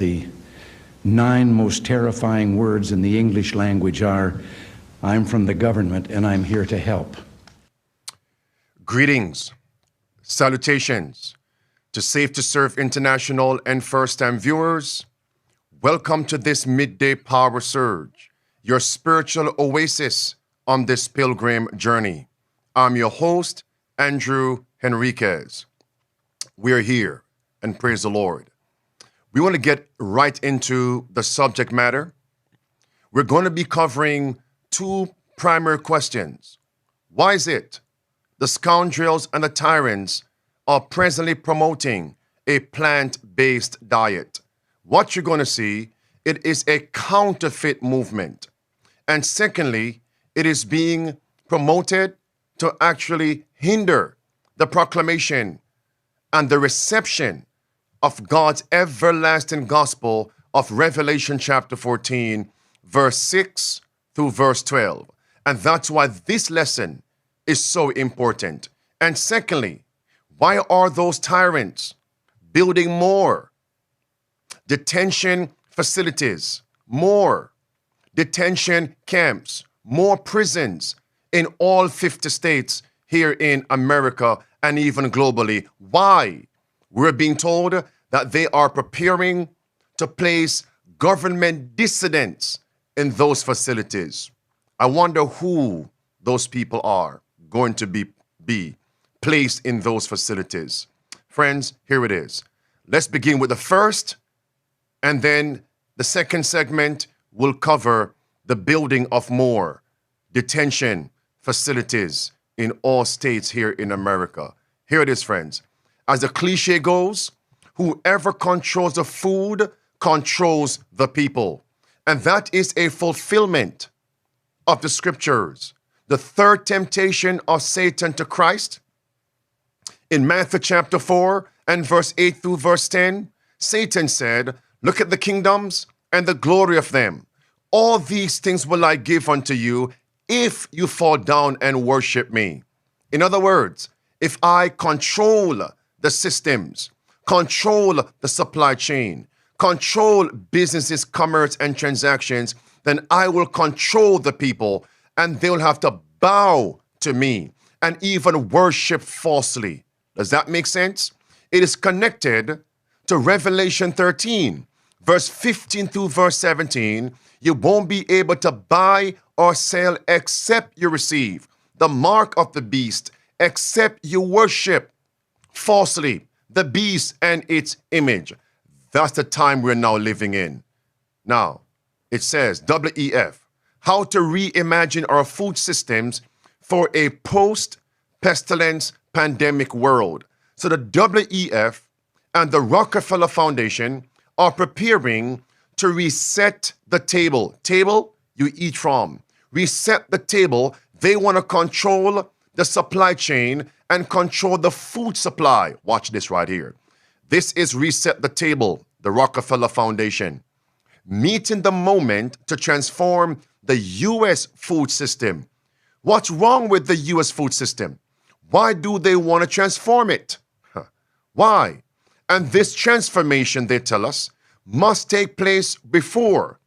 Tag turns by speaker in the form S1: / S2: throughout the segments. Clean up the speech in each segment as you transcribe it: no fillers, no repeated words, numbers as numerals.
S1: the 9 most terrifying words in the English language are, "I'm from the government and I'm here to help."
S2: Greetings, salutations to Safe to Serve International and first-time viewers. Welcome to this midday power surge, your spiritual oasis on this pilgrim journey. I'm your host, Andrew Henriquez. We're here, and praise the Lord. We want to get right into the subject matter. We're going to be covering 2 primary questions. Why is it the scoundrels and the tyrants are presently promoting a plant-based diet? What you're going to see, it is a counterfeit movement. And secondly, it is being promoted to actually hinder the proclamation and the reception of God's everlasting gospel of Revelation chapter 14, verse 6 through verse 12. And that's why this lesson is so important. And secondly, why are those tyrants building more detention facilities, more detention camps, more prisons in all 50 states here in America and even globally? Why? We're being told that they are preparing to place government dissidents in those facilities. I wonder who those people are going to be placed in those facilities. Friends, here it is. Let's begin with the first, and then the second segment will cover the building of more detention facilities in all states here in America. Here it is, friends. As the cliche goes, whoever controls the food controls the people. And that is a fulfillment of the scriptures. The third temptation of Satan to Christ. In Matthew chapter 4 and verse 8 through verse 10, Satan said, "Look at the kingdoms and the glory of them. All these things will I give unto you if you fall down and worship me." In other words, if I control the systems, control the supply chain, control businesses, commerce, and transactions, then I will control the people and they'll have to bow to me and even worship falsely. Does that make sense? It is connected to Revelation 13, verse 15 through verse 17. You won't be able to buy or sell except you receive the mark of the beast, except you worship falsely the beast and its image. That's the time we're now living in. Now, it says, WEF, how to reimagine our food systems for a post-pestilence pandemic world. So the WEF and the Rockefeller Foundation are preparing to reset the table. Table you eat from. Reset the table. They want to control the supply chain and control the food supply. Watch this right here. This is Reset the Table, the Rockefeller Foundation. Meeting the moment to transform the U.S. food system. What's wrong with the U.S. food system? Why do they want to transform it? Why? And this transformation, they tell us, must take place before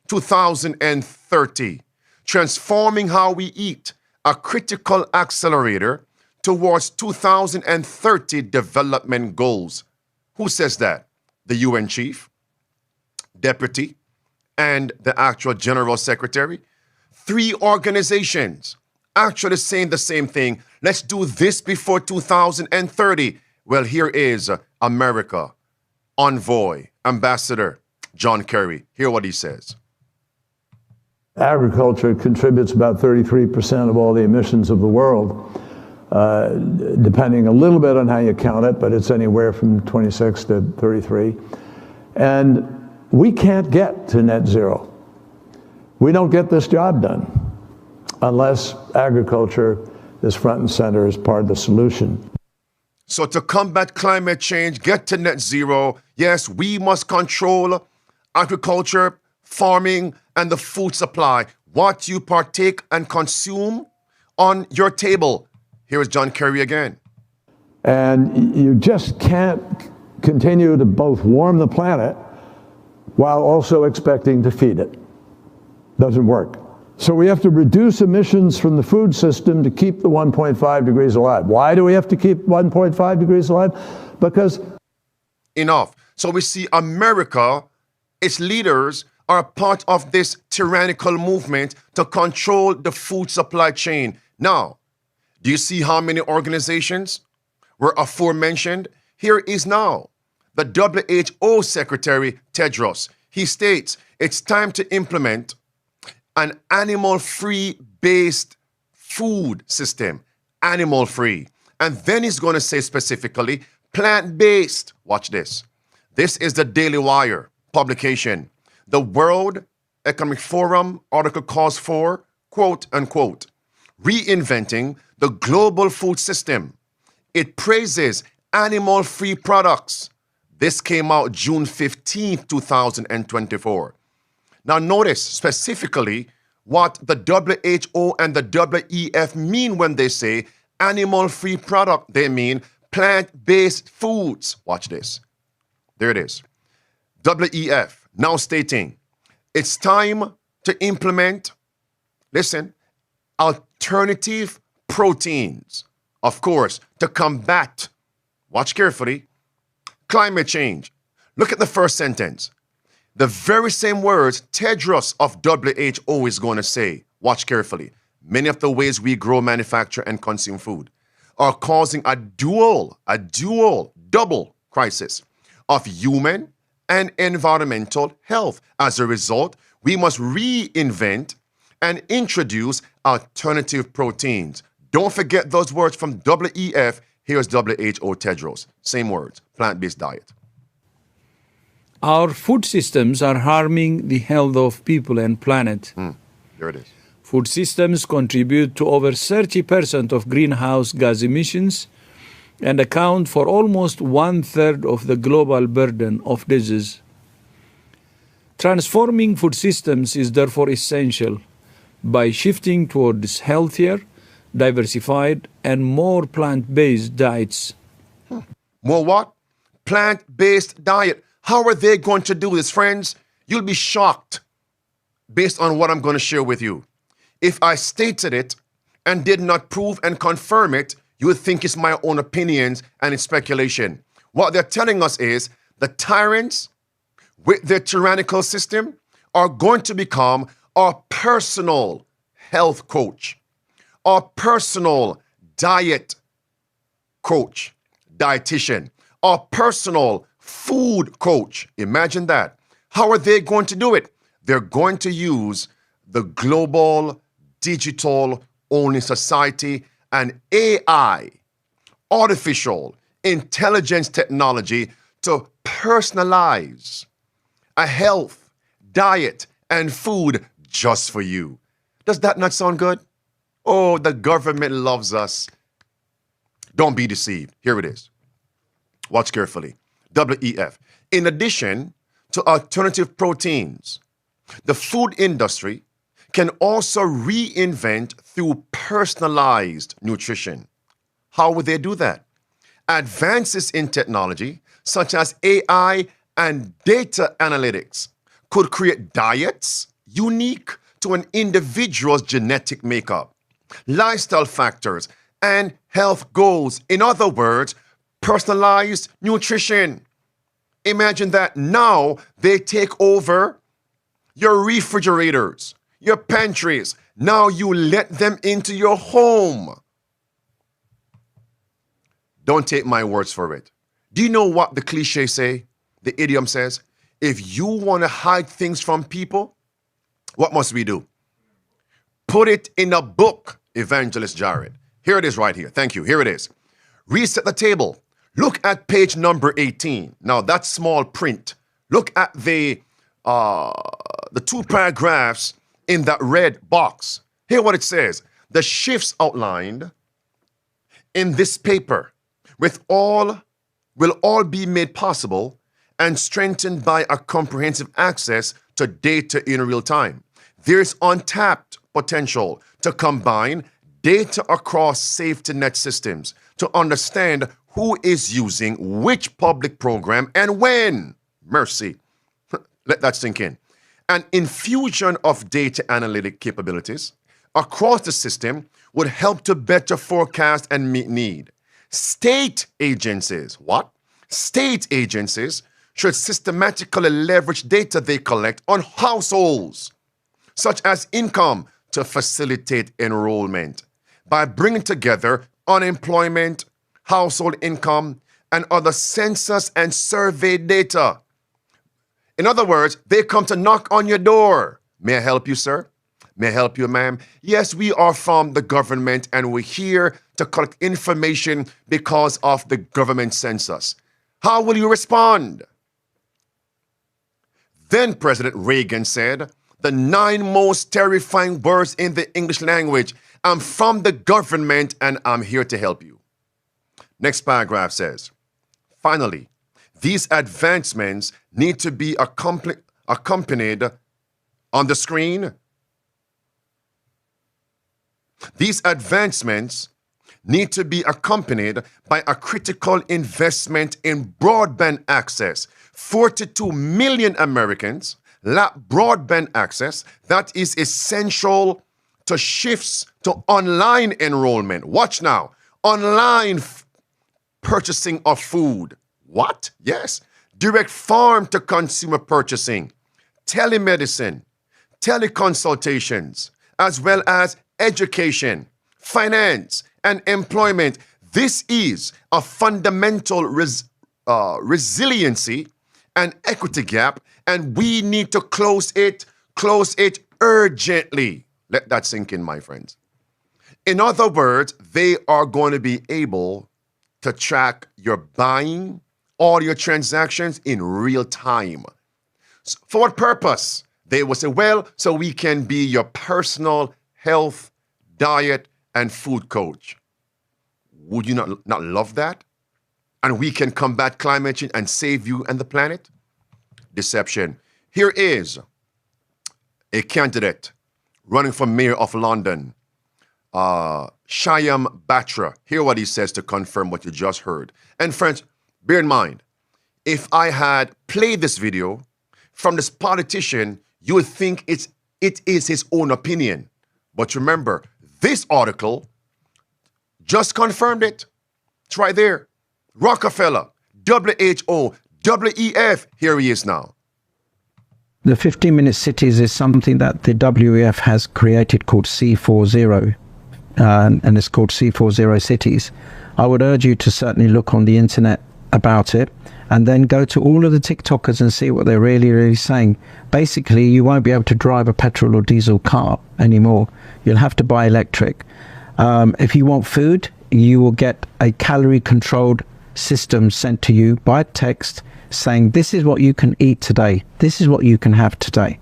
S2: 2030. Transforming how we eat, a critical accelerator towards 2030 development goals. Who says that? The UN chief, deputy, and the actual general secretary. 3 organizations actually saying the same thing. Let's do this before 2030. Well, here is America, envoy, Ambassador John Kerry. Hear what he says.
S3: Agriculture contributes about 33% of all the emissions of the world, depending a little bit on how you count it, but it's anywhere from 26 to 33. And we can't get to net zero. We don't get this job done unless agriculture is front and center as part of the solution.
S2: So to combat climate change, get to net zero, yes, we must control agriculture, farming, and the food supply. What you partake and consume on your table. Here is John Kerry again.
S3: And you just can't continue to both warm the planet while also expecting to feed it. Doesn't work. So we have to reduce emissions from the food system to keep the 1.5 degrees alive. Why do we have to keep 1.5 degrees alive? Because...
S2: Enough. So we see America, its leaders are part of this tyrannical movement to control the food supply chain. Now, do you see how many organizations were aforementioned? Here is now the WHO Secretary Tedros. He states it's time to implement an animal-free based food system. Animal-free. And then he's going to say specifically plant-based. Watch this. This is the Daily Wire publication. The World Economic Forum article calls for, quote unquote, reinventing the global food system. It praises animal-free products. This came out June 15, 2024. Now notice specifically what the WHO and the WEF mean when they say animal-free product. They mean plant-based foods. Watch this. There it is. WEF now stating it's time to implement, listen, alternative proteins, of course, to combat, watch carefully, climate change. Look at the first sentence. The very same words Tedros of WHO is going to say, watch carefully. Many of the ways we grow, manufacture, and consume food are causing a double crisis of human and environmental health. As a result, we must reinvent and introduce alternative proteins. Don't forget those words from WEF. Here's WHO Tedros. Same words, plant-based diet.
S4: Our food systems are harming the health of people and planet.
S2: There it is.
S4: Food systems contribute to over 30% of greenhouse gas emissions and account for almost 1/3 of the global burden of disease. Transforming food systems is therefore essential by shifting towards healthier, diversified, and more plant-based diets.
S2: More what? Plant-based diet. How are they going to do this, friends? You'll be shocked based on what I'm going to share with you. If I stated it and did not prove and confirm it, you would think it's my own opinions and it's speculation. What they're telling us is the tyrants with their tyrannical system are going to become our personal health coach, our personal diet coach, dietitian, our personal food coach. Imagine that. How are they going to do it? They're going to use the global digital only society and AI, artificial intelligence technology, to personalize a health, diet, and food just for you. Does that not sound good? Oh, the government loves us. Don't be deceived. Here it is. Watch carefully. WEF. In addition to alternative proteins, the food industry can also reinvent through personalized nutrition. How would they do that? Advances in technology, such as AI and data analytics, could create diets unique to an individual's genetic makeup, lifestyle factors, and health goals. In other words, personalized nutrition. Imagine that now they take over your refrigerators, your pantries. Now you let them into your home. Don't take my words for it. Do you know what the cliche say? The idiom says, if you want to hide things from people, what must we do? Put it in a book, Evangelist Jared. Here it is right here. Thank you. Here it is. Reset the table. Look at page number 18. Now that's small print. Look at the 2 paragraphs in that red box. Hear what it says. The shifts outlined in this paper will all be made possible and strengthened by a comprehensive access to data in real time. There's untapped potential to combine data across safety net systems to understand who is using which public program and when. Mercy. Let that sink in. An infusion of data analytic capabilities across the system would help to better forecast and meet need. State agencies, what? State agencies should systematically leverage data they collect on households, such as income, to facilitate enrollment by bringing together unemployment, household income, and other census and survey data. In other words, they come to knock on your door. May I help you, sir? May I help you, ma'am? Yes, we are from the government and we're here to collect information because of the government census. How will you respond? Then President Reagan said, the 9 most terrifying words in the English language. I'm from the government and I'm here to help you. Next paragraph says, finally, these advancements need to be accompanied on the screen. These advancements need to be accompanied by a critical investment in broadband access. 42 million Americans lack broadband access that is essential to shifts to online enrollment. Watch now. Online purchasing of food. What? Yes. Direct farm to consumer purchasing, telemedicine, teleconsultations, as well as education, finance, and employment. This is a fundamental resiliency and equity gap, and we need to close it urgently. Let that sink in, my friends. In other words, they are going to be able to track your buying, all your transactions in real time. For what purpose? They will say, well, so we can be your personal health, diet, and food coach. Would you not love that? And we can combat climate change and save you and the planet? Deception. Here is a candidate running for mayor of London, Shyam Batra. Hear what he says to confirm what you just heard. And friends, bear in mind, if I had played this video from this politician, you would think it is his own opinion. But remember, this article just confirmed it. It's right there. Rockefeller, WHO, WEF, here he is now.
S5: The 15-minute cities is something that the WEF has created called C40, and it's called C40 cities. I would urge you to certainly look on the internet about it and then go to all of the TikTokers and see what they're really saying. Basically, you won't be able to drive a petrol or diesel car anymore. You'll have to buy electric. If you want food, you will get a calorie-controlled system sent to you by text saying, this is what you can eat today. This is what you can have today.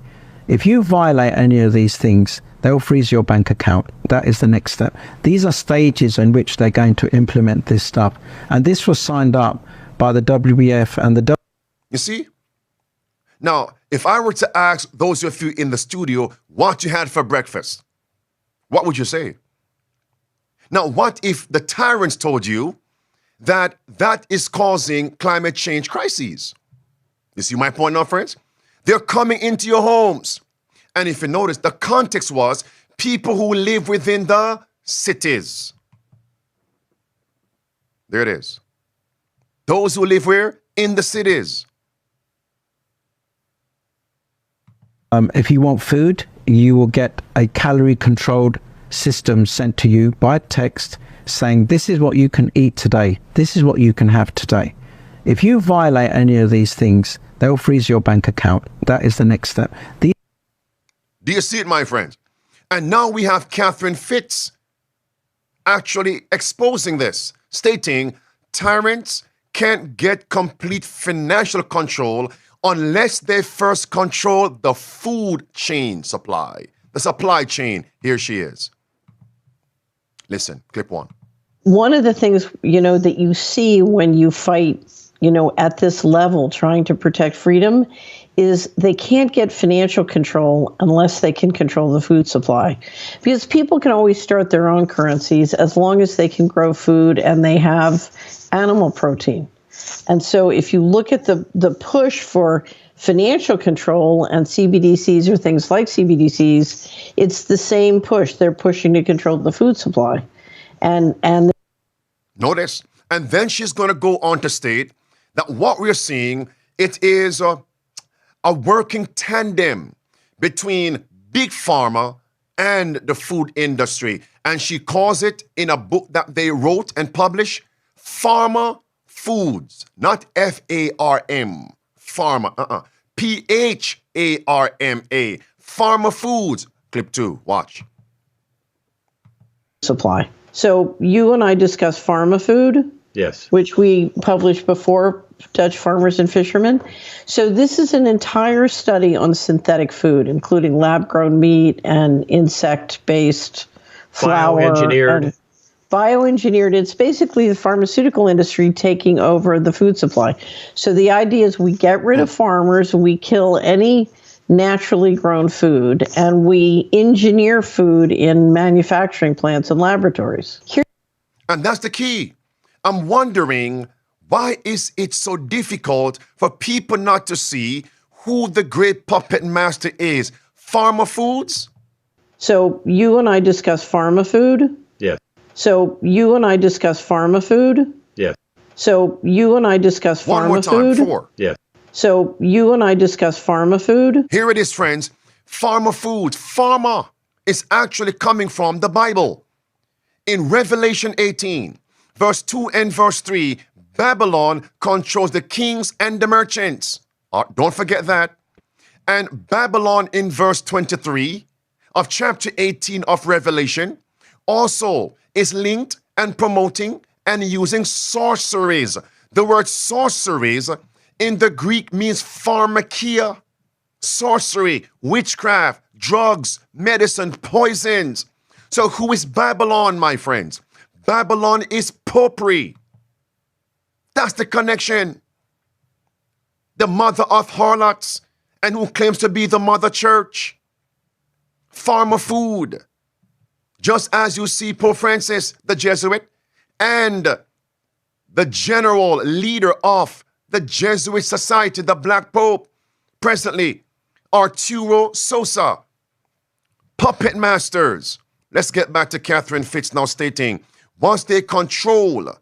S5: If you violate any of these things, they'll freeze your bank account. That is the next step. These are stages in which they're going to implement this stuff. And this was signed up by the WEF and the...
S2: You see? Now, if I were to ask those of you in the studio what you had for breakfast, what would you say? Now, what if the tyrants told you that is causing climate change crises? You see my point now, friends? They're coming into your homes. And if you notice, the context was people who live within the cities. There it is. Those who live where? In the cities.
S5: If you want food, you will get a calorie-controlled system sent to you by text saying, this is what you can eat today. This is what you can have today. If you violate any of these things, they'll freeze your bank account. That is the next step.
S2: Do you see it, my friends? And now we have Catherine Fitz actually exposing this, stating tyrants can't get complete financial control unless they first control the food chain supply, the supply chain. Here she is. Listen, clip one.
S6: One of the things, that you see when you fight, at this level, trying to protect freedom, is they can't get financial control unless they can control the food supply. Because people can always start their own currencies as long as they can grow food and they have animal protein. And so if you look at the push for financial control and CBDCs or things like CBDCs, it's the same push. They're pushing to control the food supply. And
S2: Notice, and then she's going to go on to state that what we're seeing, it is a working tandem between big pharma and the food industry. And she calls it, in a book that they wrote and published, Pharma Foods, not F-A-R-M, pharma, P-H-A-R-M-A, Pharma Foods. Clip 2, watch.
S6: supply. So you and I discussed pharma food.
S7: Yes.
S6: Which we published before, Dutch Farmers and Fishermen. So this is an entire study on synthetic food, including lab-grown meat and insect-based flour.
S7: Bioengineered.
S6: Bioengineered. It's basically the pharmaceutical industry taking over the food supply. So the idea is we get rid of farmers, we kill any naturally grown food, and we engineer food in manufacturing plants and laboratories.
S2: And that's the key. I'm wondering, why is it so difficult for people not to see who the great puppet master is? Pharma Foods?
S6: So you and I discussed pharma food.
S7: Yes.
S6: So you and I discussed pharma food.
S7: Yes.
S6: So you and I discussed
S2: One more
S6: pharma
S2: time,
S6: food.
S2: 4.
S7: Yes.
S6: So you and I discussed pharma food.
S2: Here it is, friends. Pharma Foods. Pharma is actually coming from the Bible. In Revelation 18, verse 2 and verse 3, Babylon controls the kings and the merchants. Don't forget that. And Babylon in verse 23 of chapter 18 of Revelation also is linked and promoting and using sorceries. The word sorceries in the Greek means pharmakia, sorcery, witchcraft, drugs, medicine, poisons. So who is Babylon, my friends? Babylon is popery. That's the connection. The mother of harlots, and who claims to be the mother church. Pharma food. Just as you see Pope Francis, the Jesuit, and the general leader of the Jesuit Society, the Black Pope, presently, Arturo Sosa. Puppet masters. Let's get back to Catherine Fitz now stating, once they control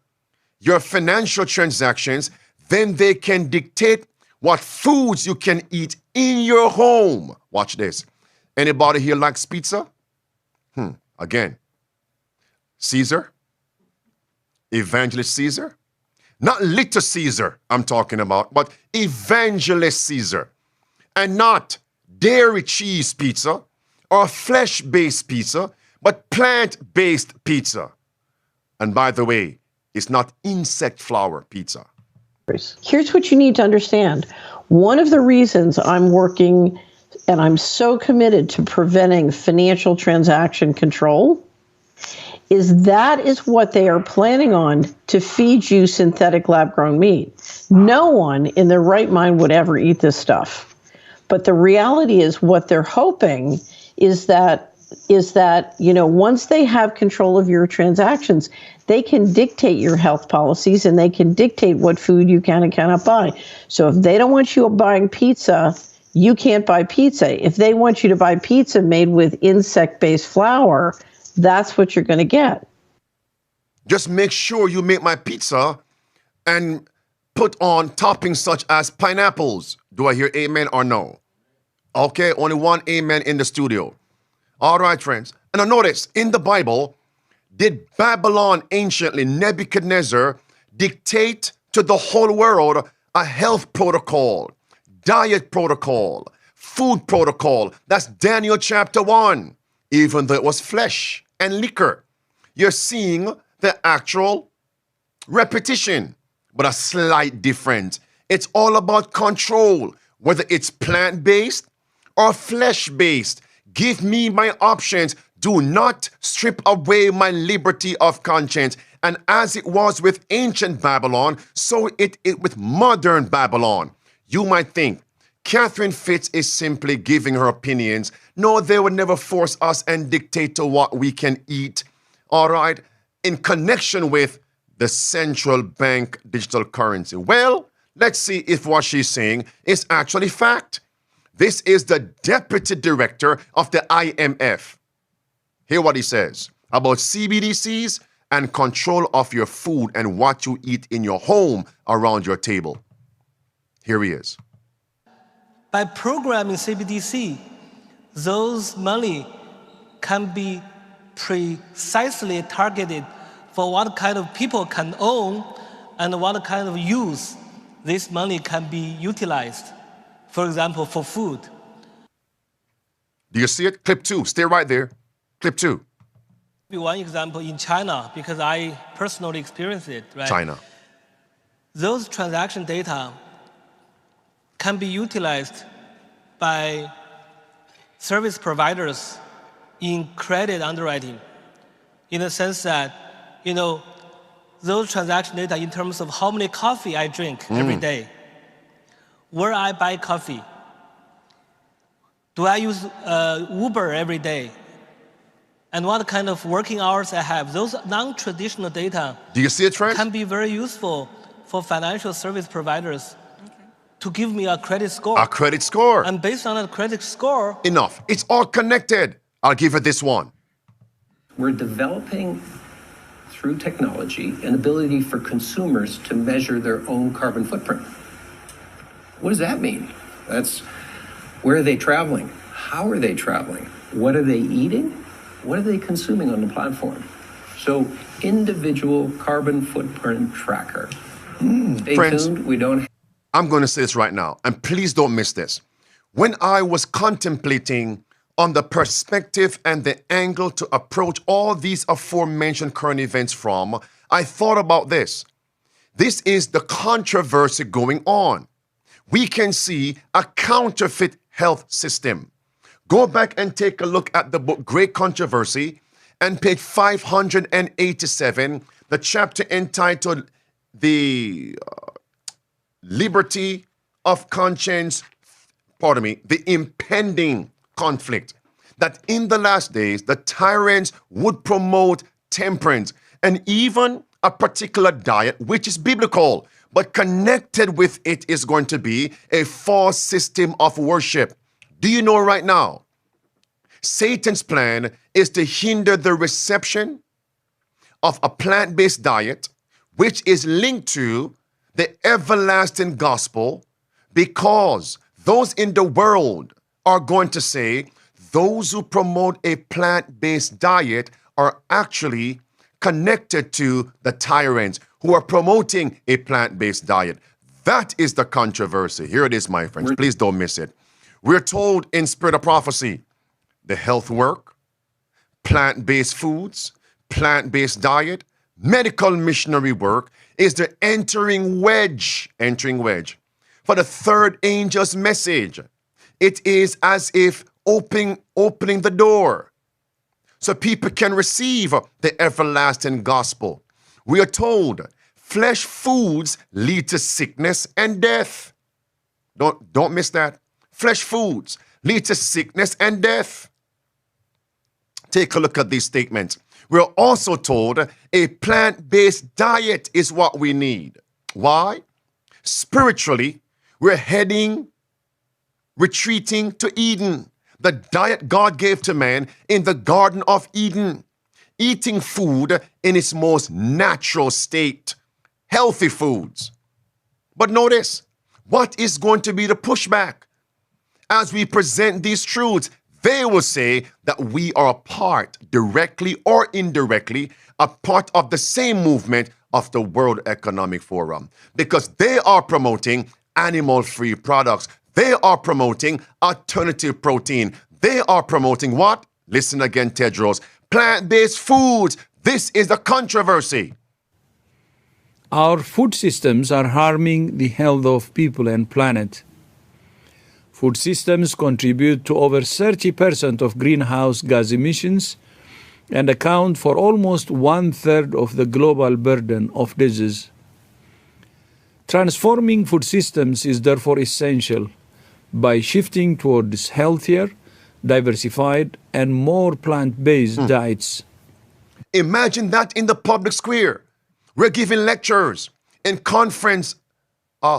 S2: your financial transactions, then they can dictate what foods you can eat in your home. Watch this. Anybody here likes pizza? Again, Caesar, Evangelist Caesar, not Little Caesar I'm talking about, but Evangelist Caesar, and not dairy cheese pizza or flesh-based pizza, but plant-based pizza. And by the way, it's not insect flour pizza.
S6: Here's what you need to understand. One of the reasons I'm working and I'm so committed to preventing financial transaction control is that is what they are planning on to feed you synthetic lab-grown meat. No one in their right mind would ever eat this stuff. But the reality is what they're hoping is that, once they have control of your transactions, they can dictate your health policies and they can dictate what food you can and cannot buy. So if they don't want you buying pizza, you can't buy pizza. If they want you to buy pizza made with insect-based flour, that's what you're going to get.
S2: Just make sure you make my pizza and put on toppings such as pineapples. Do I hear amen or no? Okay, only one amen in the studio. All right, friends. And now notice, in the Bible, did Babylon anciently, Nebuchadnezzar, dictate to the whole world a health protocol, diet protocol, food protocol? That's Daniel chapter 1. Even though it was flesh and liquor, you're seeing the actual repetition, but a slight difference. It's all about control, whether it's plant-based or flesh-based. Give me my options. Do not strip away my liberty of conscience. And as it was with ancient Babylon, so it with modern Babylon. You might think Catherine Fitz is simply giving her opinions. No, they would never force us and dictate to what we can eat. All right, in connection with the central bank digital currency. Well, Let's see if what she's saying is actually fact. This is the deputy director of the IMF. Hear what he says about CBDCs and control of your food and what you eat in your home around your table. Here he is.
S7: By programming CBDC, those money can be precisely targeted for what kind of people can own and what kind of use this money can be utilized. For example, for food.
S2: Do you see it? Clip 2. Stay right there. Clip 2.
S7: One example in China, because I personally experienced it, right?
S2: China.
S7: Those transaction data can be utilized by service providers in credit underwriting, in the sense that, those transaction data in terms of how many coffee I drink every day, where I buy coffee, do I use Uber every day, and what kind of working hours I have. Those non-traditional data
S2: Do you see it, Trent?
S7: can be very useful for financial service providers to give me a credit score.
S2: A credit score.
S7: And based on a credit score,
S2: Enough. It's all connected. I'll give you this one.
S8: We're developing, through technology, an ability for consumers to measure their own carbon footprint. What does that mean? That's where are they traveling? How are they traveling? What are they eating? What are they consuming on the platform? So, individual carbon footprint tracker. Stay
S2: Friends,
S8: tuned. We don't.
S2: I'm going to say this right now, and please don't miss this. When I was contemplating on the perspective and the angle to approach all these aforementioned current events from, I thought about this. This is the controversy going on. We can see a counterfeit health system. Go back and take a look at the book Great Controversy and page 587, the chapter entitled The Liberty of Conscience, the impending conflict, that in the last days, the tyrants would promote temperance and even a particular diet, which is biblical, but connected with it is going to be a false system of worship. Do you know right now, Satan's plan is to hinder the reception of a plant-based diet, which is linked to the everlasting gospel, because those in the world are going to say those who promote a plant-based diet are actually connected to the tyrants who are promoting a plant-based diet. That is the controversy. Here it is, my friends. Please don't miss it. We're told in Spirit of Prophecy, the health work, plant-based foods, plant-based diet, medical missionary work is the entering wedge for the third angel's message. It is as if opening the door so people can receive the everlasting gospel. We are told flesh foods lead to sickness and death. Don't miss that. Flesh foods lead to sickness and death. Take a look at these statements. We're also told a plant-based diet is what we need. Why? Spiritually, we're retreating to Eden, the diet God gave to man in the Garden of Eden, eating food in its most natural state, healthy foods. But notice, what is going to be the pushback? As we present these truths, they will say that we are a part, directly or indirectly, a part of the same movement of the World Economic Forum, because they are promoting animal-free products. They are promoting alternative protein. They are promoting what? Listen again, Tedros. Plant-based foods. This is the controversy.
S4: Our food systems are harming the health of people and planet. Food systems contribute to over 30% of greenhouse gas emissions and account for almost 1/3 of the global burden of disease. Transforming food systems is therefore essential by shifting towards healthier, diversified, and more plant-based diets.
S2: Imagine that in the public square. We're giving lectures in conference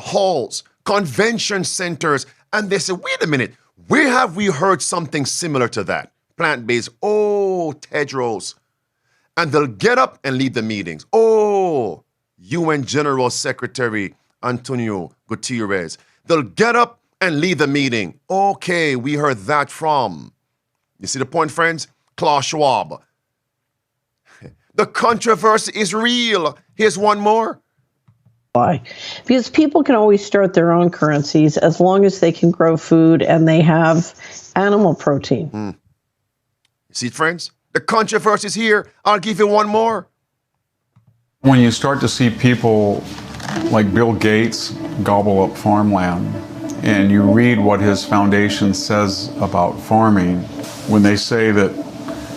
S2: halls, convention centers, and they say, wait a minute, where have we heard something similar to that? Plant-based, oh, Tedros. And they'll get up and lead the meetings. Oh, UN General Secretary Antonio Guterres. They'll get up and lead the meeting. Okay, we heard that from. You see the point, friends? Klaus Schwab. The controversy is real. Here's one more.
S6: Why? Because people can always start their own currencies as long as they can grow food and they have animal protein.
S2: You see, friends? The controversy is here. I'll give you one more.
S9: When you start to see people like Bill Gates gobble up farmland, and you read what his foundation says about farming, when they say that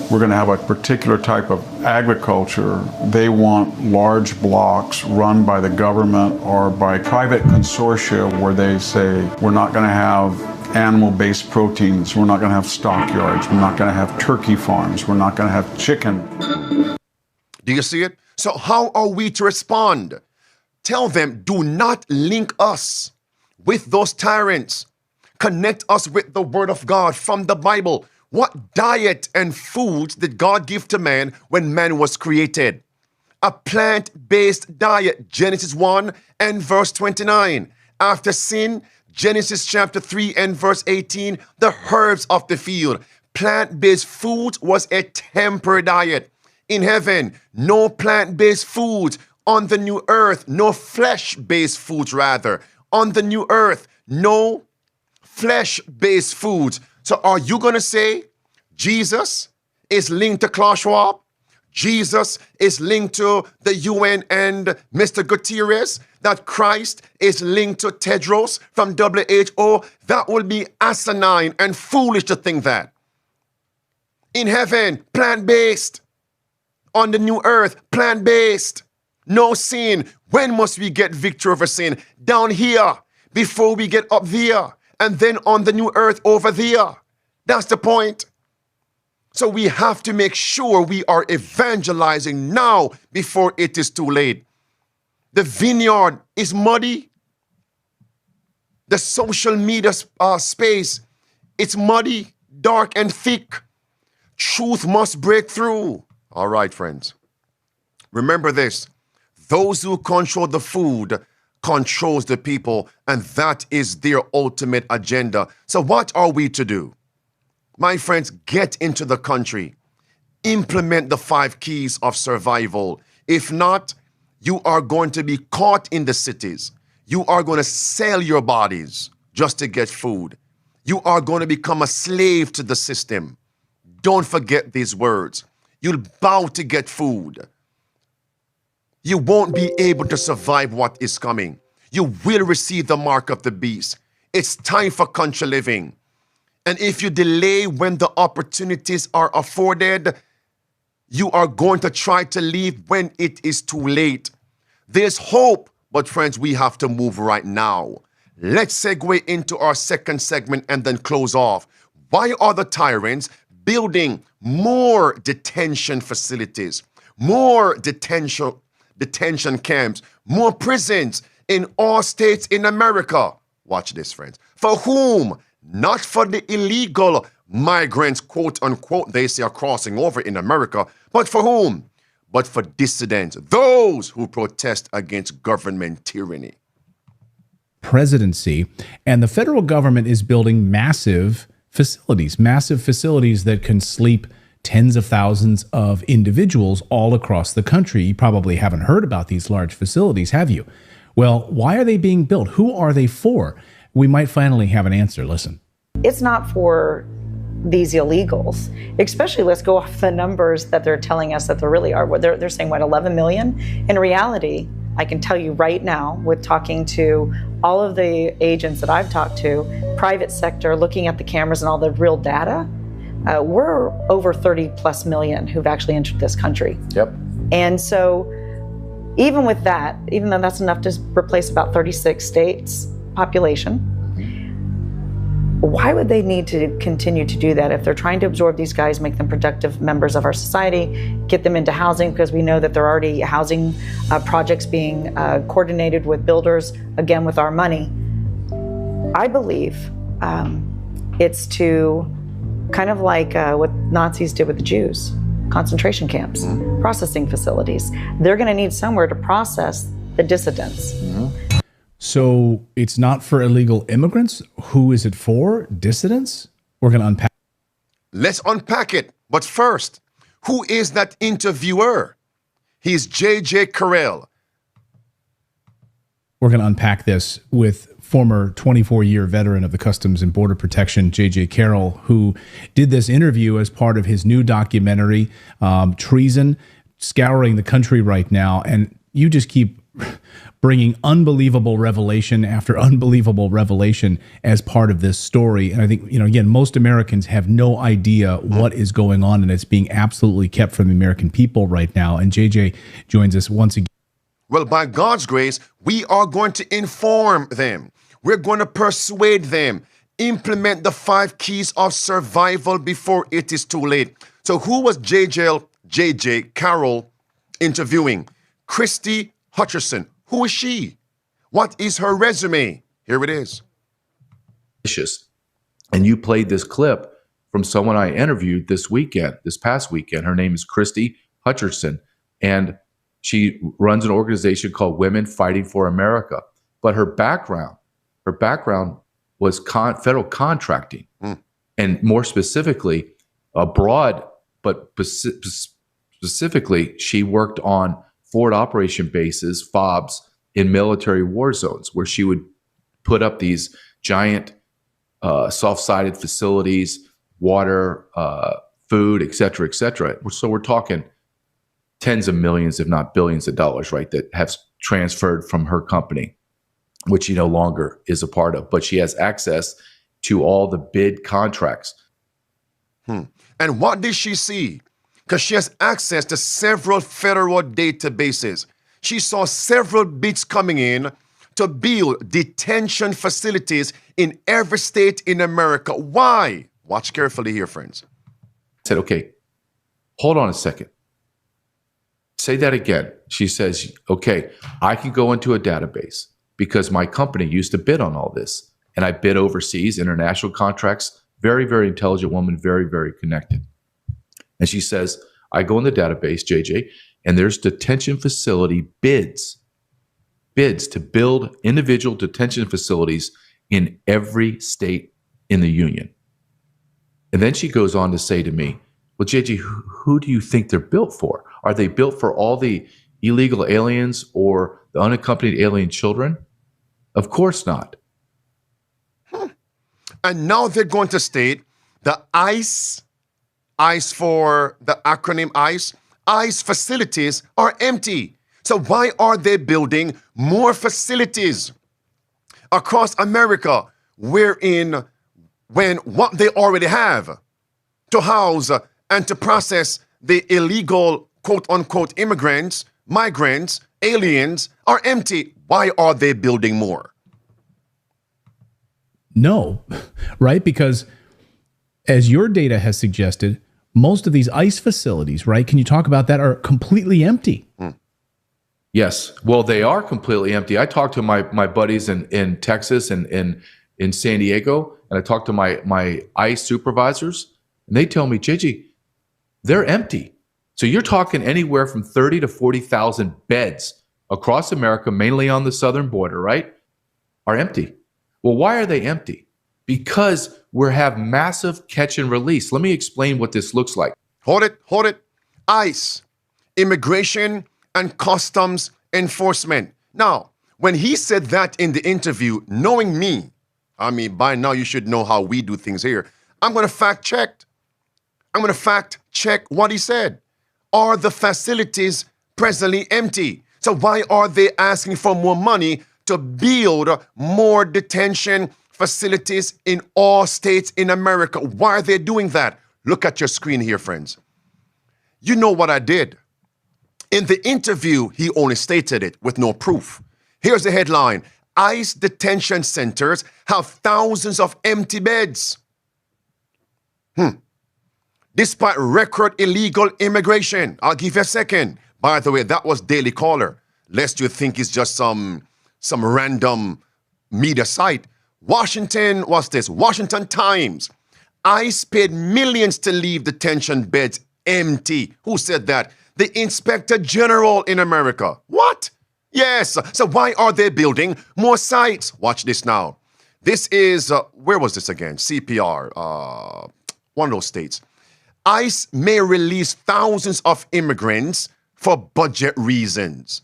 S9: we're going to have a particular type of agriculture, they want large blocks run by the government or by private consortia where they say we're not going to have animal-based proteins, we're not going to have stockyards, we're not going to have turkey farms, we're not going to have chicken.
S2: Do you see it? So how are we to respond? Tell them, do not link us with those tyrants. Connect us with the Word of God from the Bible. What diet and foods did God give to man when man was created? A plant-based diet, Genesis 1 and verse 29. After sin, Genesis chapter 3 and verse 18, the herbs of the field. Plant-based food was a temporary diet. In heaven, no plant-based foods. On the new earth, no flesh-based foods rather. On the new earth, no flesh-based foods. So are you going to say Jesus is linked to Klaus Schwab? Jesus is linked to the UN and Mr. Guterres? That Christ is linked to Tedros from WHO? That will be asinine and foolish to think that. In heaven, plant-based. On the new earth, plant-based. No sin. When must we get victory over sin? Down here, before we get up there. And then on the new earth over there. That's the point. So we have to make sure we are evangelizing now before it is too late. The vineyard is muddy. The social media space, it's muddy, dark, and thick. Truth must break through. All right, friends. Remember this. Those who control the food controls the people, and that is their ultimate agenda. So what are we to do? My friends, get into the country. Implement the 5 keys of survival. If not, you are going to be caught in the cities. You are going to sell your bodies just to get food. You are going to become a slave to the system. Don't forget these words. You'll bow to get food. You won't be able to survive what is coming. You will receive the mark of the beast. It's time for country living. And if you delay when the opportunities are afforded, you are going to try to leave when it is too late. There's hope, but friends, we have to move right now. Let's segue into our second segment and then close off. Why are the tyrants building more detention facilities, more detention camps, more prisons in all states in America? Watch this, friends. For whom? Not for the illegal migrants, quote unquote, they say are crossing over in America, but for whom? But for dissidents, those who protest against government tyranny.
S10: Presidency, and the federal government is building massive facilities that can sleep tens of thousands of individuals all across the country. You probably haven't heard about these large facilities, have you? Well, why are they being built? Who are they for? We might finally have an answer. Listen.
S11: It's not for these illegals, especially let's go off the numbers that they're telling us that there really are. They're saying, 11 million? In reality, I can tell you right now, with talking to all of the agents that I've talked to, private sector, looking at the cameras and all the real data, we're over 30 plus million who've actually entered this country.
S2: Yep.
S11: And so even with that, even though that's enough to replace about 36 states population, Why would they need to continue to do that if they're trying to absorb these guys, make them productive members of our society, get them into housing, because we know that there are already housing projects being coordinated with builders, again, with our money. I believe it's to kind of like what Nazis did with the Jews, concentration camps, processing facilities. They're going to need somewhere to process the dissidents.
S10: So it's not for illegal immigrants. Who is it for? Dissidents? We're going to unpack.
S2: Let's unpack it. But first, who is that interviewer? He's J.J. Carrell.
S10: We're going to unpack this with former 24-year veteran of the Customs and Border Protection, J.J. Carroll, who did this interview as part of his new documentary, Treason, scouring the country right now. And you just keep bringing unbelievable revelation after unbelievable revelation as part of this story. And I think, again, most Americans have no idea what is going on, and it's being absolutely kept from the American people right now. And JJ joins us once again.
S2: Well, by God's grace, we are going to inform them. We're going to persuade them, implement the 5 keys of survival before it is too late. So who was J.J. Carroll interviewing? Christy Hutcherson. Who is she? What is her resume? Here it is.
S12: And you played this clip from someone I interviewed this past weekend. Her name is Christy Hutcherson, and she runs an organization called Women Fighting for America. But her background was federal contracting, and more specifically, abroad. But specifically, she worked on forward operation bases, FOBs, in military war zones, where she would put up these giant soft-sided facilities, water, food, et cetera, et cetera. So we're talking tens of millions, if not billions of dollars, right, that have transferred from her company, which she no longer is a part of. But she has access to all the bid contracts.
S2: And what did she see? Because she has access to several federal databases. She saw several bids coming in to build detention facilities in every state in America. Why? Watch carefully here, friends.
S12: I said, okay, hold on a second. Say that again. She says, okay, I can go into a database because my company used to bid on all this. And I bid overseas, international contracts. Very, very intelligent woman, very, very connected. And she says, I go in the database, JJ, and there's detention facility bids to build individual detention facilities in every state in the union. And then she goes on to say to me, well, JJ, who do you think they're built for? Are they built for all the illegal aliens or the unaccompanied alien children? Of course not.
S2: And now they're going to state the ICE for the acronym ICE facilities are empty. So why are they building more facilities across America when what they already have to house and to process the illegal quote-unquote immigrants, migrants, aliens are empty? Why are they building more?
S10: No, right? Because as your data has suggested, most of these ICE facilities, right? Can you talk about that? Are completely empty.
S12: Yes. Well, they are completely empty. I talked to my buddies in Texas and in San Diego, and I talked to my ICE supervisors, and they tell me, JJ, they're empty. So you're talking anywhere from 30 to 40,000 beds across America, mainly on the southern border, right, are empty. Well, why are they empty? Because we have massive catch and release. Let me explain what this looks like.
S2: Hold it. ICE, Immigration and Customs Enforcement. Now, when he said that in the interview, knowing me, I mean, by now you should know how we do things here. I'm going to fact check what he said. Are the facilities presently empty? So why are they asking for more money to build more detention facilities in all states in America? Why are they doing that? Look at your screen here, friends. You know what I did. In the interview, he only stated it with no proof. Here's the headline: ICE detention centers have thousands of empty beds. Despite record illegal immigration. I'll give you a second. By the way, that was Daily Caller. Lest you think it's just some random media site. Washington, what's this? Washington Times. ICE paid millions to leave detention beds empty. Who said that? The Inspector General in America. What? Yes. So why are they building more sites? Watch this now. This is, where was this again? CPR, one of those states. ICE may release thousands of immigrants for budget reasons.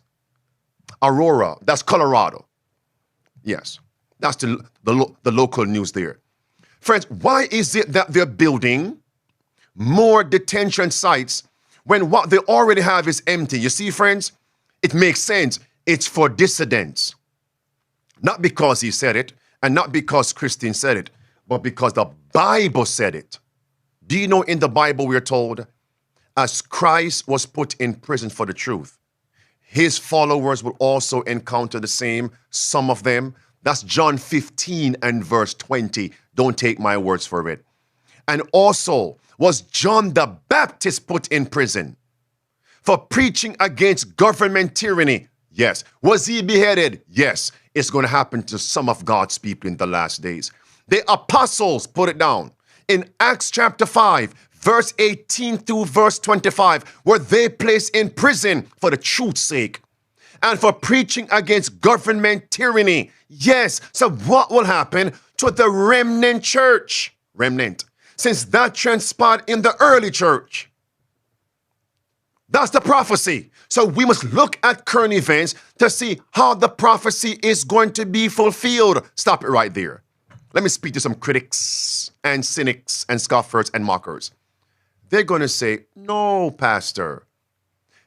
S2: Aurora, that's Colorado. Yes, that's the local news there. Friends, why is it that they're building more detention sites when what they already have is empty? You see, friends, it makes sense. It's for dissidents. Not because he said it, and not because Christine said it, but because the Bible said it. Do you know in the Bible we're told, as Christ was put in prison for the truth, his followers will also encounter the same, some of them. That's John 15 and verse 20. Don't take my words for it. And also, was John the Baptist put in prison for preaching against government tyranny? Yes. Was he beheaded? Yes. It's going to happen to some of God's people in the last days. The apostles put it down. In Acts chapter 5, verse 18 through verse 25, were they placed in prison for the truth's sake and for preaching against government tyranny. Yes. So what will happen to the remnant church? Remnant. Since that transpired in the early church. That's the prophecy. So we must look at current events to see how the prophecy is going to be fulfilled. Stop it right there. Let me speak to some critics and cynics and scoffers and mockers. They're going to say, no, Pastor.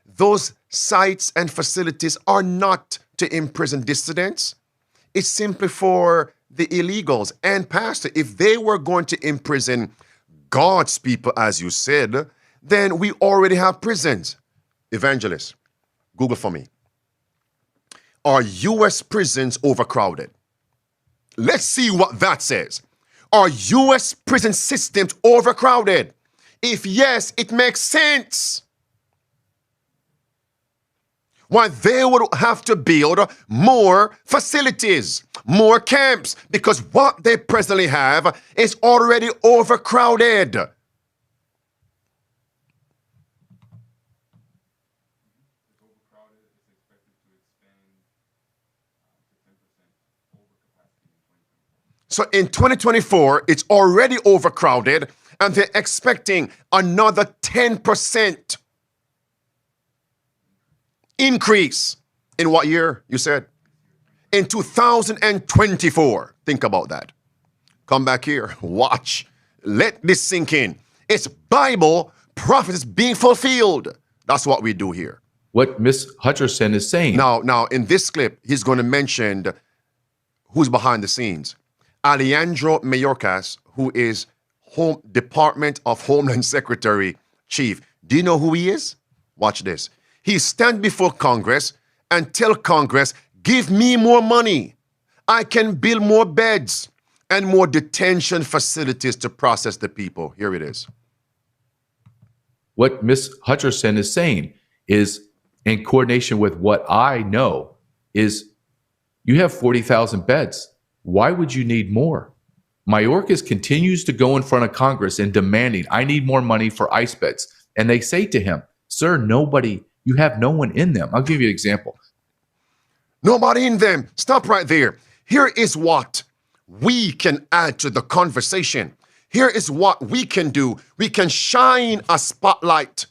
S2: Those sites and facilities are not to imprison dissidents. It's simply for the illegals. And Pastor, if they were going to imprison God's people, as you said, then we already have prisons. Evangelist, Google for me. Are U.S. prisons overcrowded? Let's see what that says. Are U.S. prison systems overcrowded? If yes, it makes sense. Why they would have to build more facilities, more camps, because what they presently have is already overcrowded. So in 2024, it's already overcrowded, and they're expecting another 10% increase. In what year, you said? In 2024. Think about that. Come back here. Watch. Let this sink in. It's Bible prophecies being fulfilled. That's what we do here.
S12: What Miss Hutcherson is saying.
S2: Now, in this clip, he's going to mention who's behind the scenes. Alejandro Mayorkas, who is Department of Homeland Secretary Chief. Do you know who he is? Watch this. He stand before Congress and tell Congress, give me more money. I can build more beds and more detention facilities to process the people. Here it is.
S12: What Miss Hutcherson is saying is, in coordination with what I know, is you have 40,000 beds. Why would you need more? Mayorkas continues to go in front of Congress and demanding, I need more money for ICE beds. And they say to him, sir, you have no one in them. I'll give you an example.
S2: Nobody in them. Stop right there. Here is what we can add to the conversation. Here is what we can do. We can shine a spotlight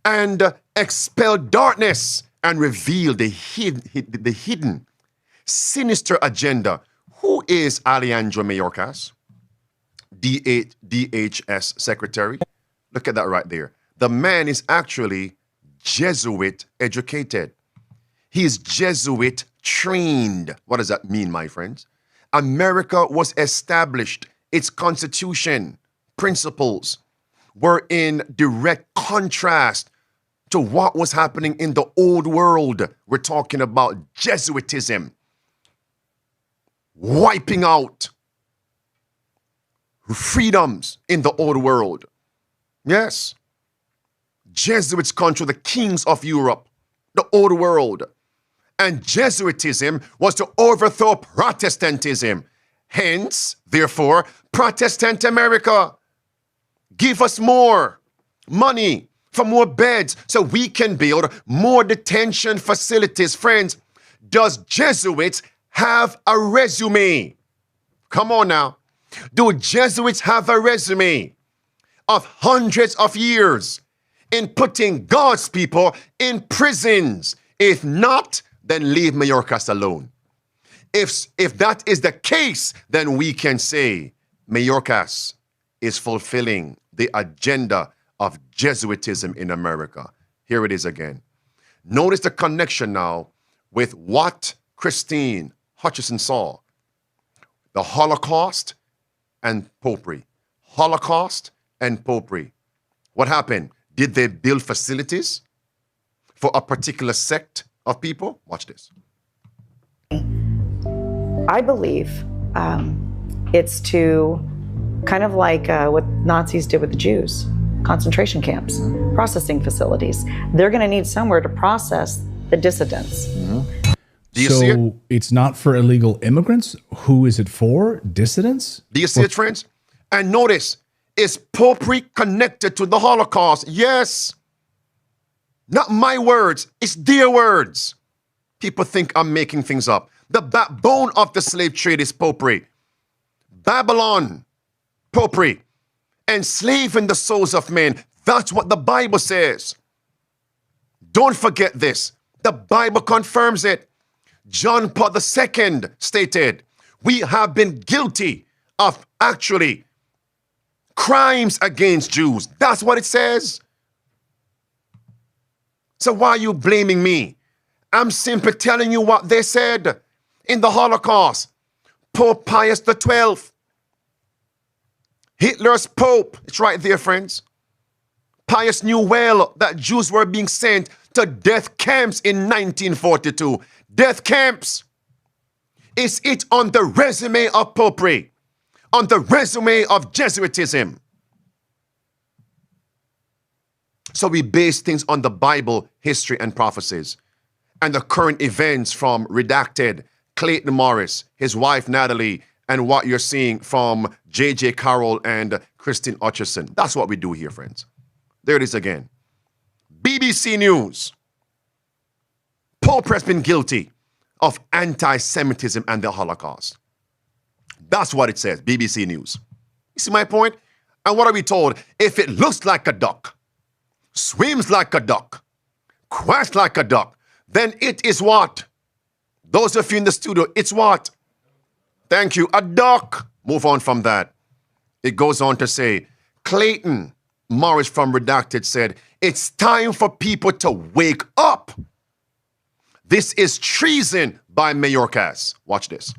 S2: and expel darkness and reveal the hidden, sinister agenda. Who is Alejandro Mayorkas? DHS Secretary. Look at that right there. The man is actually Jesuit educated. He's Jesuit trained. What does that mean, my friends? America was established. Its constitution, principles were in direct contrast to what was happening in the old world. We're talking about Jesuitism. wiping out freedoms in the old world. Yes. Jesuits control the kings of Europe, the old world. And Jesuitism was to overthrow Protestantism. Hence, therefore, Protestant America. Give us more money for more beds so we can build more detention facilities. Friends, does Jesuits have a resume? Come on now. Do Jesuits have a resume of hundreds of years in putting God's people in prisons? If not, then leave Mayorkas alone. If that is the case, then we can say Mayorkas is fulfilling the agenda of Jesuitism in America. Here it is again. Notice the connection now with what Christine Hutchinson saw. The Holocaust and popery. Holocaust and popery. What happened? Did they build facilities for a particular sect of people? Watch this.
S11: I believe it's to kind of like what Nazis did with the Jews, concentration camps, processing facilities. They're going to need somewhere to process the dissidents.
S2: Do you see it?
S10: So it's not for illegal immigrants. Who is it for? Dissidents?
S2: Do you see it, friends? And notice, is popery connected to the Holocaust? Yes. Not my words, it's their words. People think I'm making things up. The backbone of the slave trade is popery. Babylon, popery, enslaving the souls of men. That's what the Bible says. Don't forget this. The Bible confirms it. John Paul II stated, we have been guilty of actually crimes against Jews. That's what it says. So why are you blaming me? I'm simply telling you what they said in the Holocaust. Pope Pius XII, Hitler's Pope, it's right there, friends. Pius knew well that Jews were being sent to death camps in 1942. Death camps. Is it on the resume of popery? On the resume of Jesuitism? So we base things on the Bible, history, and prophecies. And the current events from Redacted, Clayton Morris, his wife Natalie, and what you're seeing from J.J. Carroll and Christine Hutchinson. That's what we do here, friends. There it is again. BBC News. Pope has been guilty of anti-Semitism and the Holocaust. That's what it says, BBC News. You see my point? And what are we told? If it looks like a duck, swims like a duck, quacks like a duck, then it is what? Those of you in the studio, it's what? Thank you, a duck. Move on from that. It goes on to say, Clayton Morris from Redacted said, it's time for people to wake up. This is treason by Mayorkas. Watch this.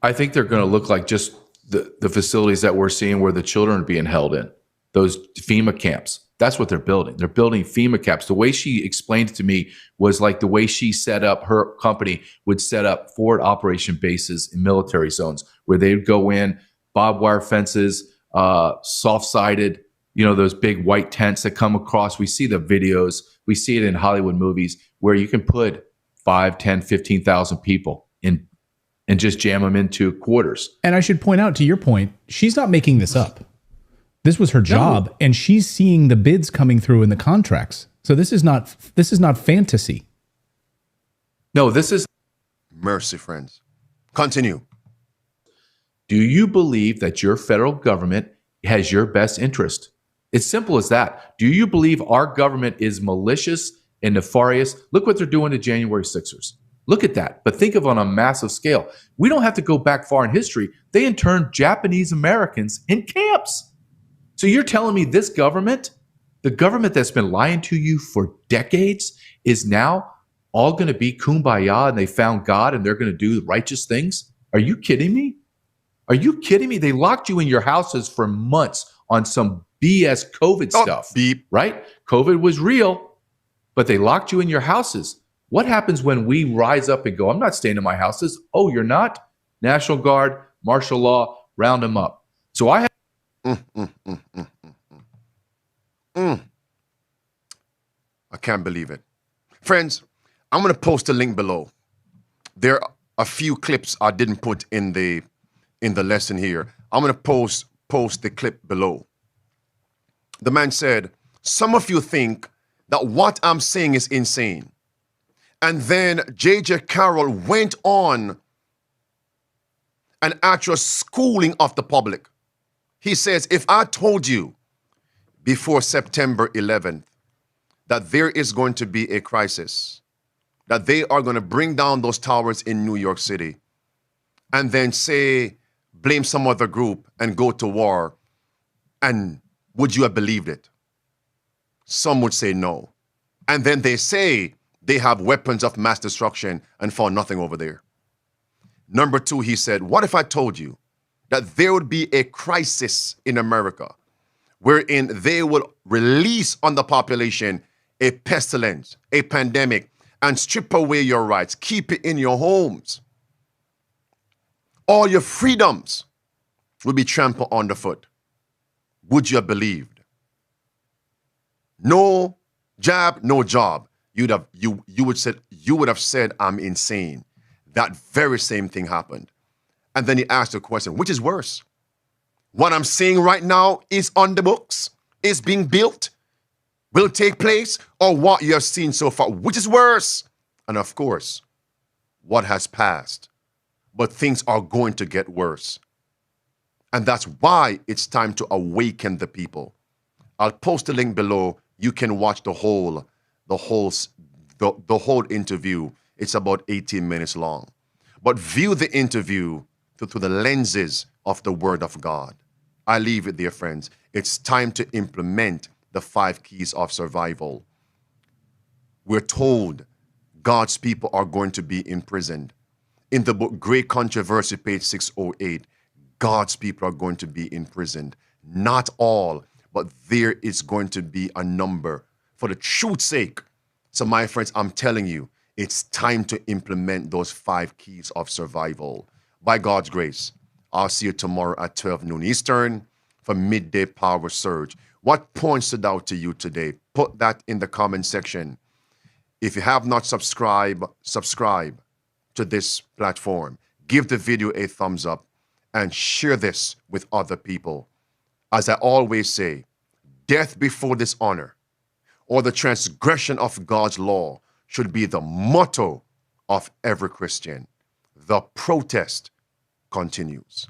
S12: I think they're going to look like just the facilities that we're seeing where the children are being held in, those FEMA camps. That's what they're building. They're building FEMA camps. The way she explained it to me was like the way she set up, her company would set up forward operation bases in military zones where they'd go in, barbed wire fences, soft-sided, those big white tents that come across. We see the videos. We see it in Hollywood movies where you can put 5, 10, 15,000 people in and just jam them into quarters.
S10: And I should point out, to your point, she's not making this up. This was her job, and she's seeing the bids coming through in the contracts. So this is not fantasy.
S12: No, this is
S2: mercy, friends. Continue.
S12: Do you believe that your federal government has your best interest? It's simple as that. Do you believe our government is malicious and nefarious? Look what they're doing to January 6ers. Look at that. But think of on a massive scale. We don't have to go back far in history. They interned Japanese Americans in camps. So you're telling me this government, the government that's been lying to you for decades, is now all going to be kumbaya and they found God and they're going to do righteous things? Are you kidding me? Are you kidding me? They locked you in your houses for months on some BS COVID stuff, right? COVID was real, but they locked you in your houses. What happens when we rise up and go, I'm not staying in my houses? Oh, you're not? National Guard, martial law, round them up. So I have
S2: I can't believe it. Friends, I'm going to post a link below. There are a few clips I didn't put in the lesson here. I'm going to post the clip below. The man said, some of you think that what I'm saying is insane. And then J.J. Carroll went on an actual schooling of the public. He says, if I told you before September 11th that there is going to be a crisis, that they are going to bring down those towers in New York City, and then say, blame some other group and go to war, and would you have believed it? Some would say no. And then they say they have weapons of mass destruction and found nothing over there. Number two, he said, what if I told you that there would be a crisis in America wherein they will release on the population a pestilence, a pandemic, and strip away your rights, keep it in your homes? All your freedoms will be trampled underfoot. Would you have believed? No jab, no job. You would have said I'm insane. That very same thing happened. And then he asked the question, which is worse? What I'm saying right now is on the books, is being built, will take place, or what you have seen so far, which is worse? And of course, what has passed. But things are going to get worse. And that's why it's time to awaken the people. I'll post a link below. You can watch the whole interview. It's about 18 minutes long. But view the interview through the lenses of the Word of God. I leave it there, friends. It's time to implement the 5 keys of survival. We're told God's people are going to be imprisoned. In the book Great Controversy, page 608, God's people are going to be imprisoned. Not all, but there is going to be a number for the truth's sake. So my friends, I'm telling you, it's time to implement those 5 keys of survival. By God's grace, I'll see you tomorrow at 12 noon Eastern for Midday Power Surge. What points stood out to you today? Put that in the comment section. If you have not subscribed, subscribe to this platform. Give the video a thumbs up and share this with other people. As I always say, death before dishonor or the transgression of God's law should be the motto of every Christian. The protest continues.